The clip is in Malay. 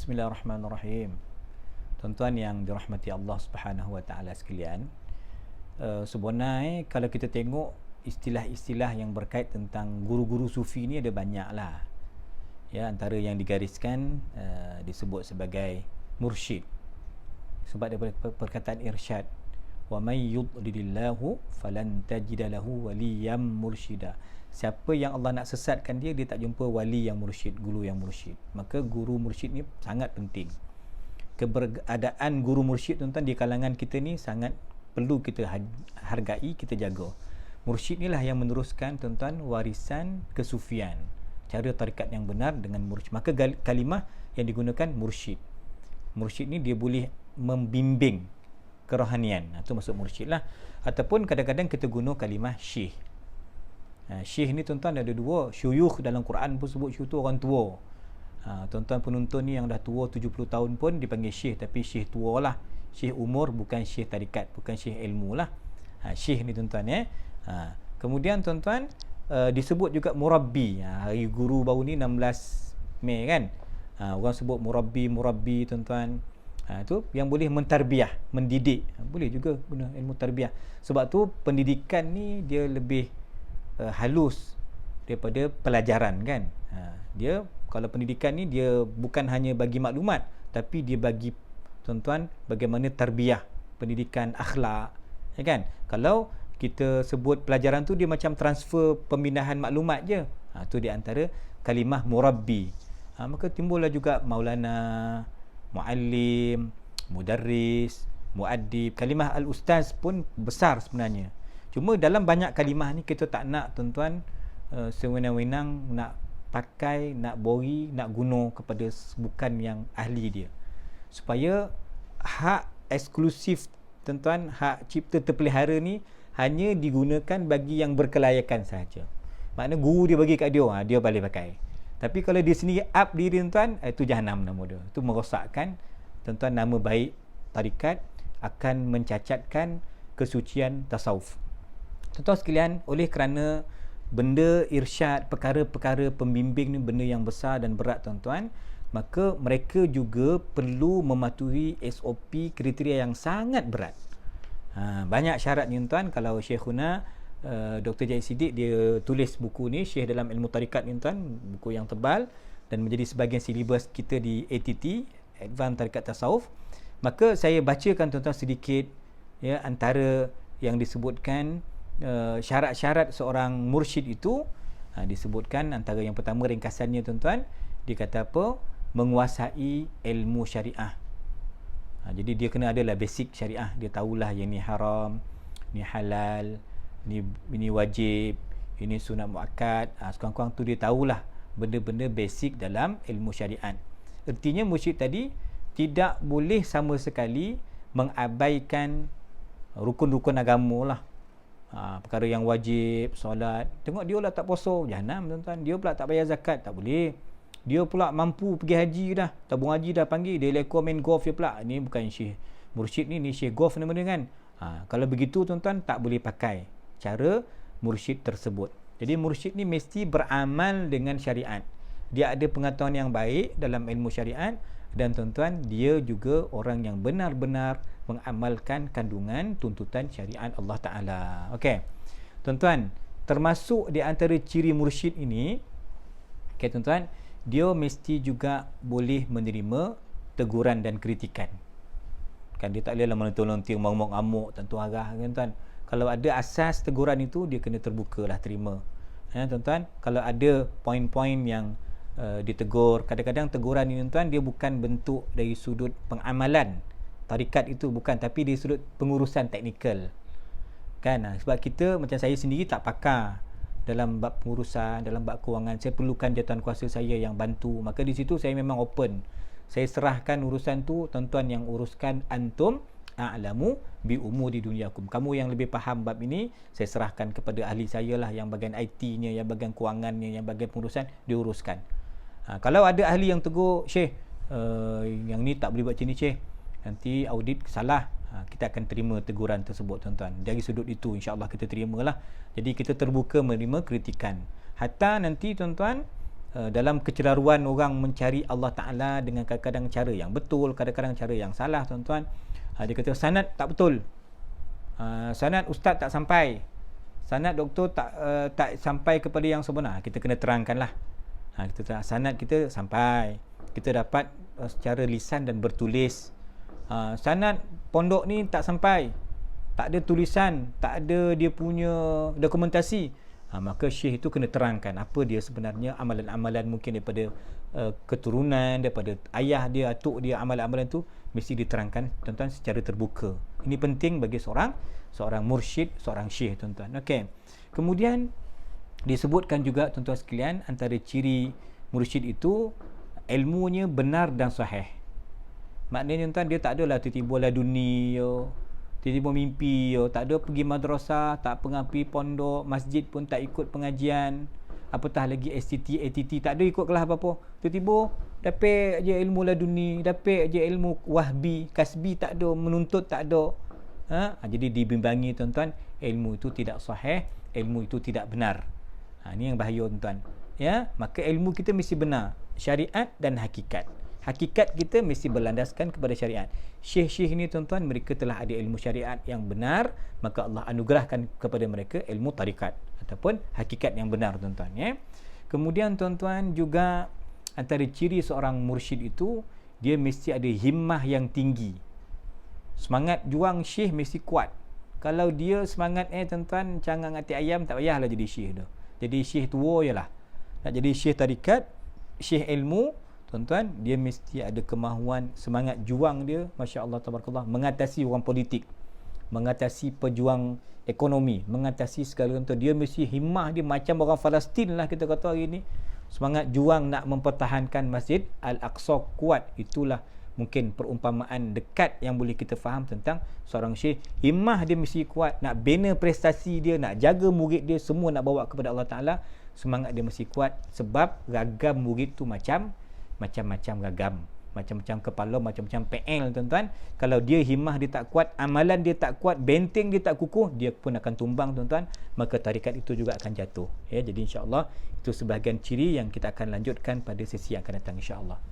Bismillahirrahmanirrahim. Tuan-tuan yang dirahmati Allah Subhanahu wa taala sekalian, sebenarnya kalau kita tengok istilah-istilah yang berkait tentang guru-guru sufi ni ada banyaklah. Ya, antara yang digariskan disebut sebagai mursyid. Sebab daripada perkataan irsyad, wa may yudlilillahu falan tajida lahu waliyyam mursyida. Siapa yang Allah nak sesatkan dia tak jumpa wali yang mursyid, guru yang mursyid. Maka guru mursyid ni sangat penting. Keberadaan guru mursyid tuan-tuan di kalangan kita ni sangat perlu kita hargai, kita jaga. Mursyid inilah yang meneruskan tuan-tuan warisan kesufian, cara tarikat yang benar dengan mursyid. Maka kalimah yang digunakan mursyid. Mursyid ni dia boleh membimbing kerohanian. Itu maksud mursyid lah. Ataupun kadang-kadang kita guna kalimah syekh. Syekh ni tuan-tuan ada dua. Syuyukh dalam Quran pun sebut syuyukh tu orang tua. Tuan-tuan penonton ni yang dah tua 70 tahun pun dipanggil syekh, tapi syekh tua lah. Syekh umur, bukan syekh tarikat, bukan syekh ilmu lah. Syekh ni tuan-tuan kemudian tuan-tuan disebut juga murabbi. Hari guru baru ni 16 Mei kan. Orang sebut murabbi tuan-tuan. Itu yang boleh mentarbiah, mendidik. Boleh juga guna ilmu tarbiyah. Sebab tu pendidikan ni dia lebih halus daripada pelajaran kan. Dia kalau pendidikan ni dia bukan hanya bagi maklumat, tapi dia bagi tuan-tuan bagaimana tarbiyah, pendidikan akhlak, ya kan. Kalau kita sebut pelajaran tu dia macam transfer pemindahan maklumat je. Tu di antara kalimah murabbi. Maka timbullah juga maulana, muallim, mudarris, muaddib. Kalimah al-ustaz pun besar sebenarnya. Cuma dalam banyak kalimah ni kita tak nak tuan-tuan sewenang-wenang nak pakai, nak bori, nak guna kepada bukan yang ahli dia. Supaya hak eksklusif tuan-tuan, hak cipta terpelihara ni hanya digunakan bagi yang berkelayakan sahaja. Maknanya guru dia bagi kat dia, dia boleh pakai. Tapi kalau dia sendiri up diri tuan-tuan, itu jahanam nama dia. Itu merosakkan tuan-tuan nama baik tarikat, akan mencacatkan kesucian tasawuf. Tuan-tuan sekalian, oleh kerana benda irsyad, perkara-perkara pembimbing ni benda yang besar dan berat tuan-tuan, maka mereka juga perlu mematuhi SOP kriteria yang sangat berat. Banyak syarat ni tuan-tuan. Kalau Syekhuna Dr. Jahid Siddiq dia tulis buku ni, Syekh dalam ilmu tarikat ni tuan, buku yang tebal dan menjadi sebahagian silibus kita di ATT, Advanced Tarikat Tasawuf. Maka saya bacakan tuan-tuan sedikit ya antara yang disebutkan syarat-syarat seorang mursyid itu. Disebutkan antara yang pertama ringkasannya tuan-tuan, dia kata apa? Menguasai ilmu syariah. Jadi dia kena adalah basic syariah, dia tahulah yang ni haram, ni halal, ini wajib, ini sunat muakkad. Sekurang-kurang tu dia tahulah benda-benda basic dalam ilmu syariat. Ertinya mursyid tadi tidak boleh sama sekali mengabaikan rukun-rukun agama lah. Perkara yang wajib, solat, tengok dia lah tak puasa, jahanam tuan-tuan. Dia pula tak bayar zakat, tak boleh. Dia pula mampu pergi haji dah, tabung haji dah panggil, dia lekor main golf dia pula. Ini bukan syekh mursyid ni syekh golf nama dia kan. Kalau begitu tuan-tuan tak boleh pakai cara mursyid tersebut. Jadi mursyid ni mesti beramal dengan syariat. Dia ada pengetahuan yang baik dalam ilmu syariat, dan tuan-tuan dia juga orang yang benar-benar mengamalkan kandungan tuntutan syariat Allah Ta'ala. Okey. Tuan-tuan, termasuk di antara ciri mursyid ini, okey tuan-tuan, dia mesti juga boleh menerima teguran dan kritikan. Kan dia tak boleh lah melontar-lontar, mengamuk-amuk, tentu arah kan tuan. Kalau ada asas teguran itu, dia kena terbukalah terima. Tuan-tuan, kalau ada poin-poin yang ditegur, kadang-kadang teguran ini tuan, dia bukan bentuk dari sudut pengamalan tarikat itu, bukan, tapi dari sudut pengurusan teknikal kan. Sebab kita macam saya sendiri tak pakar dalam bab pengurusan, dalam bab kewangan. Saya perlukan jawatan kuasa saya yang bantu, maka di situ saya memang open. Saya serahkan urusan tu, tuan-tuan yang uruskan, antum a'lamu bi umuri dunyakum. Kamu yang lebih faham bab ini, saya serahkan kepada ahli saya lah, yang bahagian IT-nya, yang bahagian kewangannya, yang bahagian pengurusan, diuruskan. Kalau ada ahli yang tegur, Syekh, yang ni tak boleh buat macam ni Syekh, nanti audit salah, kita akan terima teguran tersebut tuan-tuan. Dari sudut itu insya-Allah kita terimalah. Jadi kita terbuka menerima kritikan. Hatta nanti tuan-tuan dalam keceraruan orang mencari Allah Ta'ala dengan kadang-kadang cara yang betul, kadang-kadang cara yang salah, tuan-tuan. Dia kata sanad tak betul, sanad ustaz tak sampai, sanad doktor tak sampai kepada yang sebenar. Kita kena terangkanlah. Kita sanad kita sampai, kita dapat secara lisan dan bertulis. Sanad pondok ni tak sampai, tak ada tulisan, tak ada dia punya dokumentasi. Maka syekh itu kena terangkan apa dia sebenarnya amalan-amalan mungkin daripada keturunan, daripada ayah dia, atuk dia, amalan-amalan tu mesti diterangkan tuan-tuan secara terbuka. Ini penting bagi seorang mursyid, seorang syekh, tuan-tuan. Okey. Kemudian disebutkan juga tuan-tuan sekalian, antara ciri mursyid itu ilmunya benar dan sahih. Maknanya tuan-tuan, dia tak adalah tiba-tiba laduni, tiba-tiba mimpi, tak ada pergi madrasah, tak pergi pondok, masjid pun tak ikut pengajian, apatah lagi STT, ATT, tak ada ikut kelas apa-apa. Tiba-tiba dapat je ilmu laduni, dapat je ilmu wahbi, kasbi, tak ada, menuntut tak ada. Jadi dibimbangi tuan-tuan, ilmu itu tidak sahih, ilmu itu tidak benar. Ini yang bahaya tuan-tuan. Ya, maka ilmu kita mesti benar, syariat dan hakikat. Hakikat kita mesti berlandaskan kepada syariat. Syekh-syekh ini tuan-tuan, mereka telah ada ilmu syariat yang benar, maka Allah anugerahkan kepada mereka ilmu tarikat ataupun hakikat yang benar, tuan-tuan, ya. Kemudian tuan-tuan, juga antara ciri seorang mursyid itu, dia mesti ada himmah yang tinggi. Semangat juang syekh mesti kuat. Kalau dia semangat tuan-tuan cangang hati ayam, tak payahlah jadi syekh dah. Jadi syekh tua jelah. Nak jadi syekh tarikat, syekh ilmu, tuan-tuan, dia mesti ada kemahuan, semangat juang dia, masya-Allah tabarakallah, mengatasi orang politik, mengatasi pejuang ekonomi, mengatasi segala tuan. Dia mesti himmah dia macam orang Palestin lah kita kata hari ni. Semangat juang nak mempertahankan Masjid Al-Aqsa kuat. Itulah mungkin perumpamaan dekat yang boleh kita faham tentang seorang syekh. Himmah dia mesti kuat, nak bina prestasi dia, nak jaga murid dia, semua nak bawa kepada Allah Ta'ala. Semangat dia mesti kuat, sebab ragam murid tu macam-macam ragam, macam-macam kepala, macam-macam PL, tuan-tuan. Kalau dia himmah dia tak kuat, amalan dia tak kuat, benteng dia tak kukuh, dia pun akan tumbang, tuan-tuan. Maka tarikat itu juga akan jatuh. Jadi insya-Allah itu sebahagian ciri yang kita akan lanjutkan pada sesi yang akan datang, insya-Allah.